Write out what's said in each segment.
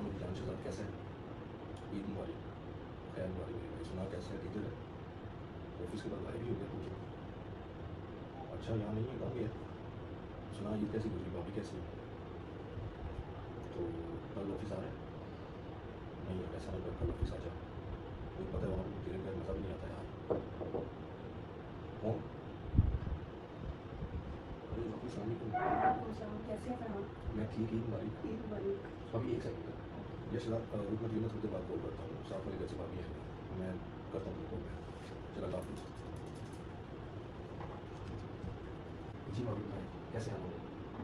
मेरी जान शहजाद, कैसे है? ईद मुबारक। खैर मुबारक मेरे भाई, सुना कैसे है, किधर है? ऑफिस के बाद गायब ही हो गया तुझे। अच्छा यहाँ नहीं है, गाँव गया? सुना ईद कैसी गुजरी, भाभी कैसी है? तो कल ऑफिस आ रहा है? नहीं है, ऐसा नहीं कर, कल ऑफिस आ जा। मुझे पता है वहाँ तेरे घर मज़ा भी नहीं आता यार। कौन? अरे वापस आने को। कैसे हैं फरहान? मैं ठीक, ईद मुबारक। ईद मुबारक। अभी एक सेकंड या शहजाद रुक मत, मैं थोड़ी देर बाद कॉल करता हूँ, साथ वाले घर से भाभी है, मैं करता हूँ कॉल बैक। चला काफ़ी जी भाभी बताएं कैसे हैं आप?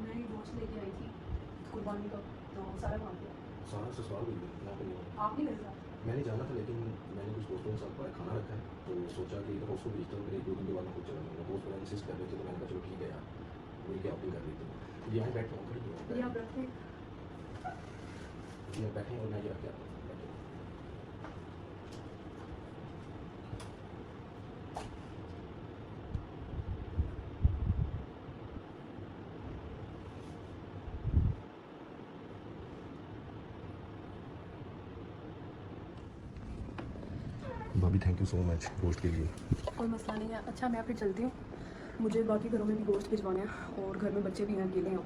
मैं ये गोश्त लेके आई थी कुर्बानी का, तो सारा वहाँ पे सारा ससुराल मिल गया यहाँ पे नहीं हुआ। आप नहीं मिल रहा। मैंने जाना था लेकिन मैंने कुछ दोस्तों के साथ बाहर खाना रखा है, तो सोचा कि इधर उसको भेजता हूँ, फिर एक दो दिन के बाद मैं खुद चला जाऊँगा। दोस्त मेरा इंसिस्ट कर रहे थे तो मैंने कहा चलो ठीक है यार, मिल के आप भी कर लेते हैं। यहाँ बैठ रहा हूँ, खड़ी हूँ, ये आप रखें। ये बैठे और मैं ये रख के आता हूँ, बैठे। भाभी थैंक यू सो मच गोश्त के लिए। कोई मसला नहीं है। अच्छा मैं फिर चलती हूँ, मुझे बाकी घरों में भी गोश्त भिजवाना है और घर में बच्चे भी हैं, अकेले हैं।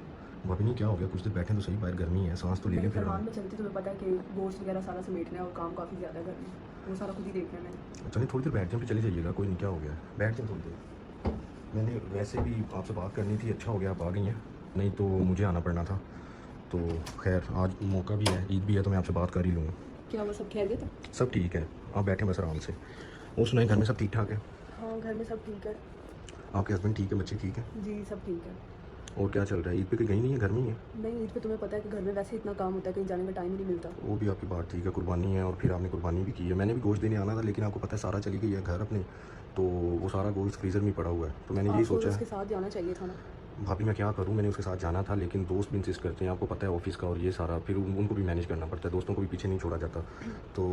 भाभी नहीं क्या हो गया, कुछ देर बैठे तो सही, बाहर गर्मी है, सांस तो ले लें फिर फरहान हम। में चलती, तुम्हें पता है कि गोश्त वगैरह सारा समेटना है और काम काफ़ी ज़्यादा है घर में, वो सारा खुद ही देखना है मैंने। चलिए थोड़ी देर बैठ जाए, फिर चले जाइएगा, कोई नहीं, क्या हो गया, बैठ जाए थोड़ी देर। मैंने वैसे भी आपसे बात करनी थी, अच्छा हो गया आप आ गई हैं, नहीं तो मुझे आना पड़ना था। तो खैर आज मौका भी है, ईद भी है, तो मैं आपसे बात कर ही लूँगा। क्या वो सब खैरियत है? सब ठीक है, आप बैठे बस आराम से। वो सुनाए घर में सब ठीक ठाक है? हाँ घर में सब ठीक है। आपके हस्बैंड ठीक है, बच्चे ठीक है? जी सब ठीक है। और क्या चल रहा है, ईद पे कहीं गई नहीं है, घर में ही है? नहीं ईद पे तुम्हें पता है कि घर में वैसे इतना काम होता है, कहीं जाने का टाइम ही नहीं मिलता। वो भी आपकी बात ठीक है, कुर्बानी है और फिर आपने कुर्बानी भी की है। मैंने भी गोश्त देने आना था लेकिन आपको पता है सारा चली गई है घर अपने, तो वो सारा गोश्त फ्रीज़र में पड़ा हुआ है, तो मैंने यही आपको सोचा उसके है। साथ जाना चाहिए था ना। भाभी मैं क्या करूँ, मैंने उसके साथ जाना था लेकिन दोस्त भी इंसिस्ट करते हैं, आपको पता है ऑफिस का और ये सारा, फिर उनको भी मैनेज करना पड़ता है, दोस्तों को भी पीछे नहीं छोड़ा जाता। तो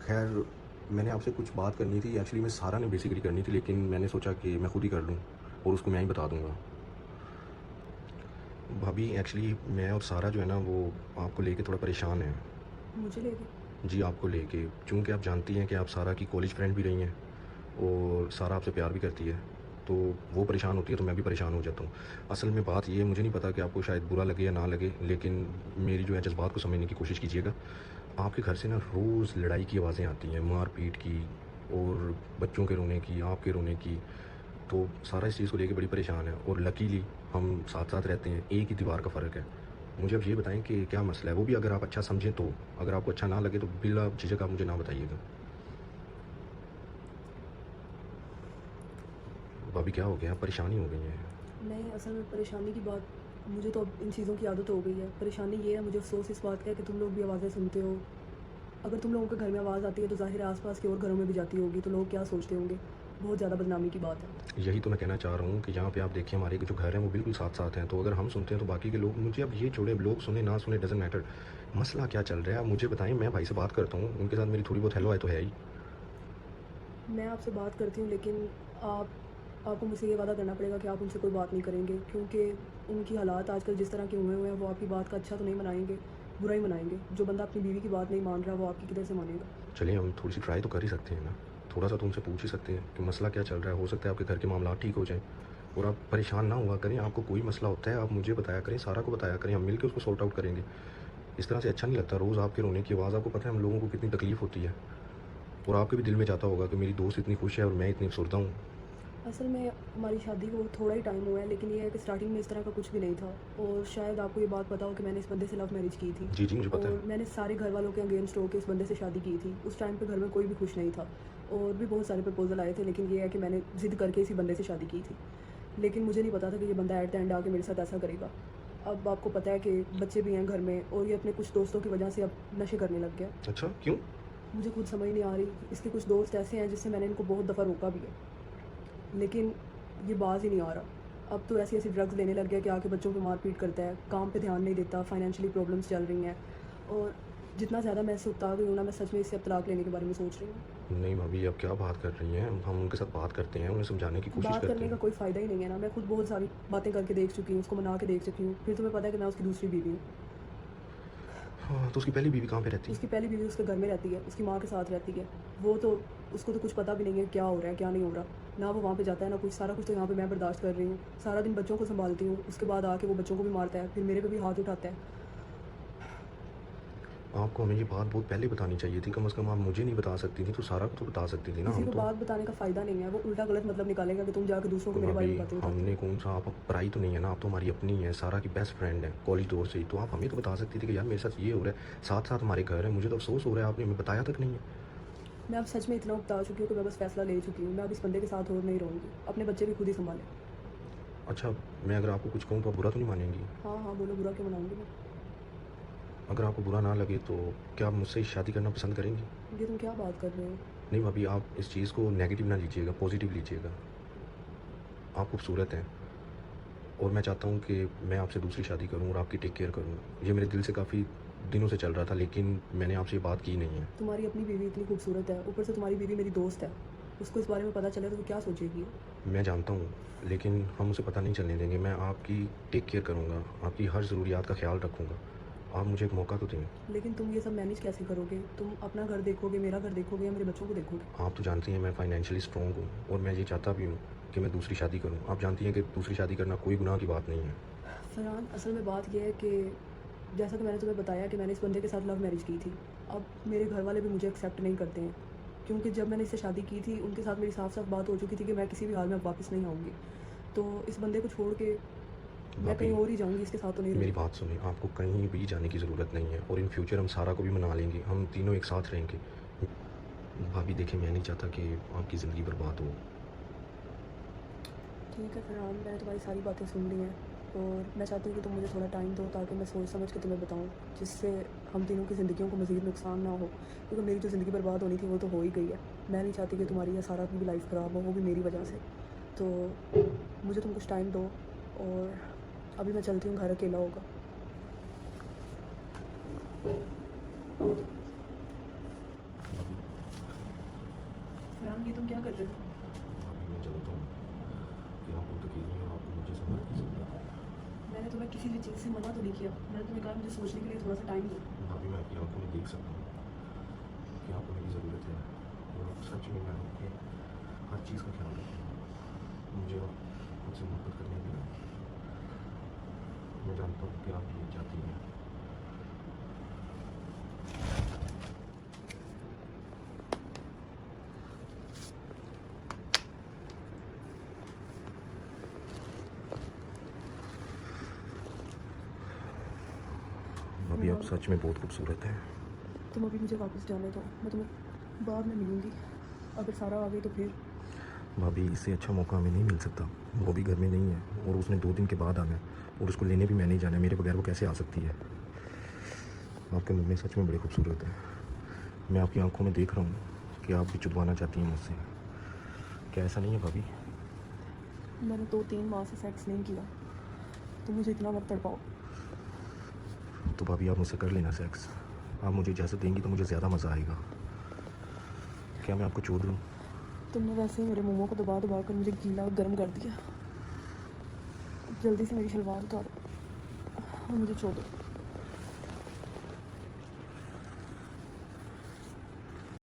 खैर मैंने आपसे कुछ बात करनी थी, एक्चुअली मैं सारा ने बेसिकली करनी थी लेकिन मैंने सोचा कि मैं खुद ही कर लूँ और उसको मैं ही बता दूँगा। भाभी एक्चुअली मैं और सारा जो है ना वो आपको लेके थोड़ा परेशान है। मुझे लेके? जी आपको लेके, चूँकि आप जानती हैं कि आप सारा की कॉलेज फ्रेंड भी रही हैं और सारा आपसे प्यार भी करती है, तो वो परेशान होती है तो मैं भी परेशान हो जाता हूँ। असल में बात ये है, मुझे नहीं पता कि आपको शायद बुरा लगे या ना लगे, लेकिन मेरी जो है जज़्बात को समझने की कोशिश कीजिएगा। आपके घर से ना रोज़ लड़ाई की आवाज़ें आती हैं, मार-पीट की और बच्चों के रोने की, आपके रोने की। तो सारा इस चीज़ को लेके बड़ी परेशान है और लकीली हम साथ-साथ रहते हैं, एक ही दीवार का फ़र्क है। मुझे अब ये बताएँ कि क्या मसला है? वो भी अगर आप अच्छा समझें तो, अगर आपको अच्छा ना लगे तो बिला झिझक आप मुझे ना बताइएगा। भाभी क्या हो गया? परेशानी हो गई है? नहीं असल में परेशानी की बात, मुझे तो अब इन चीज़ों की आदत हो गई है। परेशानी ये है, मुझे अफसोस इस बात का है कि तुम लोग भी आवाज़ें सुनते हो। अगर तुम लोगों के घर में आवाज़ आती है तो ज़ाहिर है आस-पास के और घरों में भी जाती होगी, तो लोग क्या सोचते होंगे। बहुत ज़्यादा बदनामी की बात है। यही तो मैं कहना चाह रहा हूँ कि यहाँ पे आप देखिए हमारे जो घर हैं वो बिल्कुल साथ-साथ हैं, तो अगर हम सुनते हैं तो बाकी के लोग, मुझे अब ये छोड़े, लोग सुने ना सुने डज़न्ट मैटर। मसला क्या चल रहा है आप मुझे बताएँ, मैं भाई से बात करता हूँ, उनके साथ मेरी थोड़ी बहुत हेलो हाय तो है ही। मैं आपसे बात करती हूँ लेकिन आप आपको मुझसे ये वादा करना पड़ेगा कि आप उनसे कोई बात नहीं करेंगे, क्योंकि उनकी हालात आजकल जिस तरह के हुए हैं वो आपकी बात का अच्छा तो नहीं मनाएँगे, बुरा ही मनाएँगे। जो बंदा अपनी बीवी की बात नहीं मान रहा वो आपकी किधर से मानेगा। चलिए हम थोड़ी-सी ट्राई तो कर ही सकते हैं ना, थोड़ा-सा तो उनसे पूछ ही सकते हैं कि मसला क्या चल रहा है, हो सकता है आपके घर के मामलात ठीक हो जाएँ और आप परेशान ना हुआ करें, आपको कोई मसला होता है आप मुझे बताया करें, सारा को बताया करें, हम मिल के उसको सॉर्ट आउट करेंगे। इस तरह से अच्छा नहीं लगता, रोज़ आपके रोने की आवाज़, आपको पता है हम लोगों को कितनी तकलीफ़ होती है और आपके भी दिल में जाता होगा कि मेरी दोस्त इतनी खुश है और मैं इतनी अफसरदा हूँ। असल में हमारी शादी को थोड़ा ही टाइम हुआ है, लेकिन ये है कि स्टार्टिंग में इस तरह का कुछ भी नहीं था। और शायद आपको ये बात पता हो कि मैंने इस बंदे से लव मैरिज की थी। जी, जी, मुझे पता और है। मैंने सारे घर वालों के अगेंस्ट होकर इस बंदे से शादी की थी। उस टाइम पे घर में कोई भी खुश नहीं था और भी बहुत सारे प्रपोजल आए थे, लेकिन ये है कि मैंने ज़िद करके इसी बंदे से शादी की थी। लेकिन मुझे नहीं पता था कि ये बंदा एट द एंड आके मेरे साथ ऐसा करेगा। अब आपको पता है कि बच्चे भी हैं घर में और ये अपने कुछ दोस्तों की वजह से अब नशे करने लग गया। अच्छा, क्यों? मुझे खुद समझ नहीं आ रही। इसके कुछ दोस्त ऐसे हैं जिससे मैंने इनको बहुत दफ़ा रोका भी है, लेकिन ये बाज़ ही नहीं आ रहा। अब तो ऐसी ऐसी ड्रग्स लेने लग गया कि आके बच्चों को मारपीट करता है, काम पे ध्यान नहीं देता, फाइनेंशियली प्रॉब्लम्स चल रही हैं। और जितना ज़्यादा मैं इससे उकता गई हूँ ना, मैं सच में इससे अब तलाक लेने के बारे में सोच रही हूँ। नहीं भाभी, आप क्या बात कर रही हैं? हम उनके साथ बात करते हैं, उन्हें समझाने की कोशिश बात करते करने का हैं। कोई फ़ायदा ही नहीं है ना। मैं खुद बहुत सारी बातें करके देख चुकी हूँ, उसको मना के देख चुकी हूँ, फिर तुम्हें पता है कि मैं उसकी दूसरी बीवी हूँ। हाँ, तो उसकी पहली बीवी कहाँ पे रहती है? उसकी पहली बीवी उसके घर में रहती है, उसकी माँ के साथ रहती है। वो तो उसको तो कुछ पता भी नहीं है क्या हो रहा है, क्या नहीं हो रहा। ना वो वहाँ पे जाता है, ना कुछ। सारा कुछ तो यहाँ पे मैं बर्दाश्त कर रही हूँ। सारा दिन बच्चों को सँभालती हूँ, उसके बाद आके वो बच्चों को भी मारता है, फिर मेरे पे भी हाथ उठाता है। आपको हमें ये बात बहुत पहले बतानी चाहिए थी, कम से कम आप मुझे नहीं बता सकती थी, तो सारा को तो बता सकती थी ना। किसी हम को तो बात बताने का फ़ायदा नहीं है, वो उल्टा गलत मतलब निकालेगा कि तुम जाके दूसरों को मेरे बारे भाभी, में बातें बताती हमने हो। कौन सा, आप पराई तो नहीं है ना, आप तो हमारी अपनी है, सारा की बेस्ट फ्रेंड है कॉलेज दौर से ही। तो आप हमें तो बता सकती थी कि यार मेरे साथ ये हो रहा है, साथ साथ हमारे घर है, मुझे तो अफसोस हो रहा है, आपने हमें बताया तक नहीं है। मैं अब सच में इतना उकता चुकी हूँ कि मैं बस फ़ैसला ले चुकी हूँ। मैं अब इस बंदे के साथ और नहीं रहूँगी। अपने बच्चे भी खुद ही सँभालें। अच्छा, मैं अगर आपको कुछ कहूँ तो आप बुरा तो नहीं मानेंगी? हाँ, हाँ, बोलो, बुरा क्यों मनाऊँगी मैं? अगर आपको बुरा ना लगे तो क्या आप मुझसे शादी करना पसंद करेंगी? ये तुम क्या बात कर रहे हो? नहीं भाभी, आप इस चीज़ को नेगेटिव ना लीजिएगा, पॉजिटिव लीजिएगा। आप खूबसूरत हैं और मैं चाहता हूँ कि मैं आपसे दूसरी शादी करूँ और आपकी टेक केयर करूँ। ये मेरे दिल से काफ़ी दिनों से चल रहा था, लेकिन मैंने आपसे ये बात की नहीं है। तुम्हारी अपनी बीवी इतनी खूबसूरत है, ऊपर से तुम्हारी बीवी मेरी दोस्त है। उसको इस बारे में पता चले तो वो क्या सोचेगी? मैं जानता हूँ, लेकिन हम उसे पता नहीं चलने देंगे। मैं आपकी टेक केयर करूँगा, आपकी हर ज़रूरियात का ख़्याल रखूँगा। आप मुझे एक मौका तो दें। लेकिन तुम ये सब मैनेज कैसे करोगे? तुम अपना घर देखोगे, मेरा घर देखोगे या मेरे बच्चों को देखोगे? आप तो जानती हैं मैं फ़ाइनेंशियली स्ट्रॉन्ग हूँ और मैं ये चाहता भी हूँ कि मैं दूसरी शादी करूँ। आप जानती हैं कि दूसरी शादी करना कोई गुनाह की बात नहीं है। फरहान, असल में बात ये है कि जैसा कि मैंने तुम्हें बताया कि मैंने इस बंदे के साथ लव मैरिज की थी। अब मेरे घर वाले भी मुझे एक्सेप्ट नहीं करते हैं, क्योंकि जब मैंने इससे शादी की थी उनके साथ मेरी साफ-साफ बात हो चुकी थी कि मैं किसी भी हाल में अब वापस नहीं आऊँगी। तो इस बंदे को छोड़ के मैं भाभी, कहीं और ही जाऊँगी, इसके साथ तो नहीं मेरी रहूँगी। बात सुनिए, आपको कहीं भी जाने की ज़रूरत नहीं है और इन फ्यूचर हम सारा को भी मना लेंगे, हम तीनों एक साथ रहेंगे। भाभी देखिए, मैं नहीं चाहता कि आपकी ज़िंदगी बर्बाद हो। ठीक है फरहान, मैंने तुम्हारी सारी बातें सुन ली हैं और मैं चाहती हूँ कि तुम मुझे थोड़ा टाइम दो ताकि मैं सोच समझ के तुम्हें बताऊँ, जिससे हम तीनों की ज़िंदगियों को मज़ीद नुकसान ना हो। क्योंकि मेरी जो ज़िंदगी बर्बाद होनी थी वो तो हो ही गई है। मैं नहीं चाहती कि तुम्हारी या सारा की भी लाइफ ख़राब हो, वो भी मेरी वजह से। तो मुझे तुम कुछ टाइम दो और अभी मैं चलती हूँ, घर अकेला होगा। फरहान, ये तुम क्या कर रहे हो? भाभी मैं चाहता हूँ कि आप खुद अकेली हैं और आपको मुझे संभाल की ज़रूरत है। मैंने तुम्हें किसी भी चीज़ से मना तो नहीं किया। मैंने तुम्हें कहा मुझे सोचने के लिए थोड़ा सा टाइम दो। भाभी मैं आपकी आंखों में देख सकता हूँ कि आपको मेरी ज़रूरत है और सच में मैं आपके हर चीज़ का ख्याल रखूँगा। मुझे आप मुझसे मोहब्बत करने देना। मैं जानता हूँ कि आप ये चाहती हैं। भाभी आप सच में बहुत खूबसूरत हैं। तुम अभी मुझे वापस जाने दो, मैं तुम्हें बाद में मिलूँगी। अगर सारा आ गई तो फिर? भाभी इससे अच्छा मौका हमें नहीं मिल सकता। वो भी घर में नहीं है और उसने 2 दिन के बाद आना है और उसको लेने भी मैं नहीं जाना है। मेरे बगैर वो कैसे आ सकती है? आपके मुँह में सच में बड़े खूबसूरत है। मैं आपकी आंखों में देख रहा हूँ कि आप भी छुपवाना चाहती हैं मुझसे। क्या ऐसा नहीं है भाभी? मैंने 2-3 माह से सेक्स नहीं किया, तुम मुझे इतना मत तड़पाओ। तो भाभी आप मुझसे कर लेना सेक्स। आप मुझे इजाज़त देंगी तो मुझे ज़्यादा मज़ा आएगा। क्या मैं आपको छोड़ दूँ? तुमने वैसे ही मेरे मोमो को दबा दबा कर मुझे गीला और गर्म कर दिया। जल्दी से मेरी शलवार उतारो और मुझे छोड़ दो।